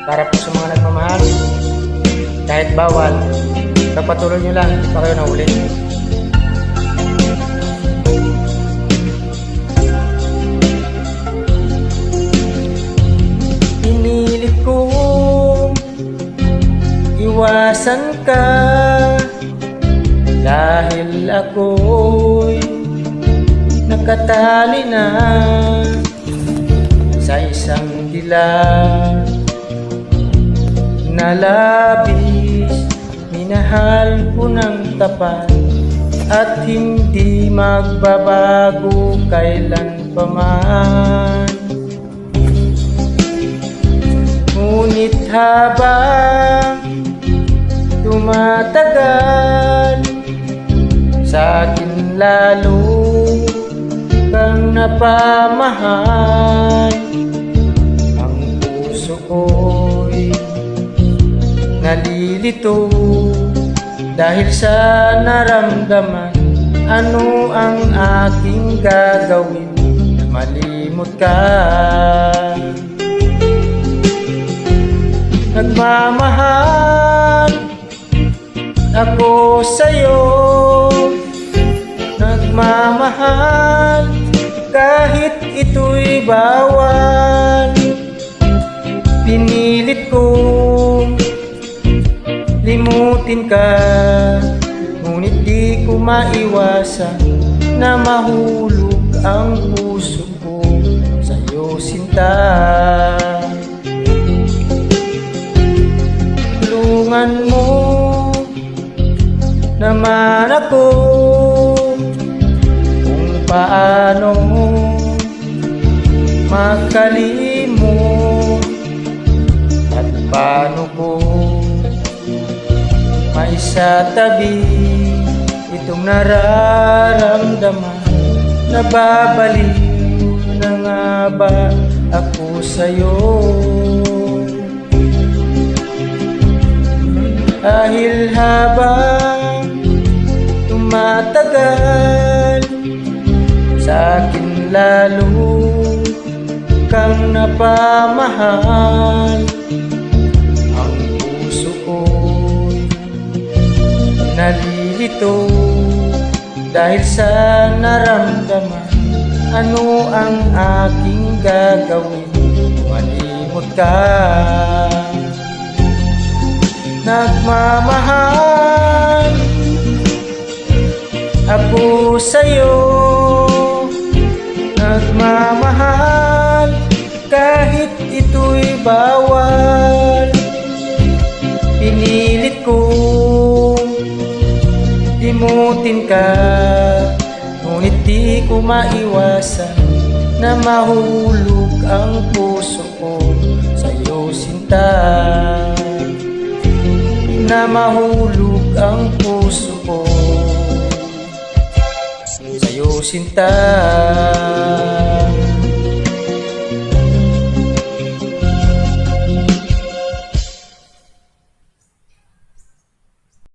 Para po sa mga nagmamahal, kahit bawal, pagpatuloy nyo lang, hindi pa kayo nahuli. Pinilit ko iwasan ka dahil ako'y nakatali na sa isang dilag na labis. Minahal ko ng tapat at hindi magbabago kailan pa man. Ngunit habang tumatagal, sa akin lalo kang napamahal. Ang puso ko'y nalilito dahil sa naramdaman. Ano ang aking gagawin na malimot ka? Nagmamahal ako sa'yo, nagmamahal kahit ito'y bawal. Pinilit kong limutin ka, ngunit di ko maiwasan na mahulog ang puso ko sa'yo, sinta. Tulungan mo naman ako kung paano makalimot at paano ko maisatabi itong nararamdaman. Nababaliw na nga ba ako sa'yo? Dahil habang tumatagal, sa akin lalo kang napamahal. Ang puso ko'y nalilito dahil sa naramdaman. Ano ang aking gagawin? Malimot ka. Nagmamahal ako sa'yo, nagmamahal kahit ito'y bawal. Pinilit kong limutin ka, ngunit di ko maiwasan na mahulog ang puso ko sa'yo, sinta. Na mahulog ang puso ko sa'yo, sinta.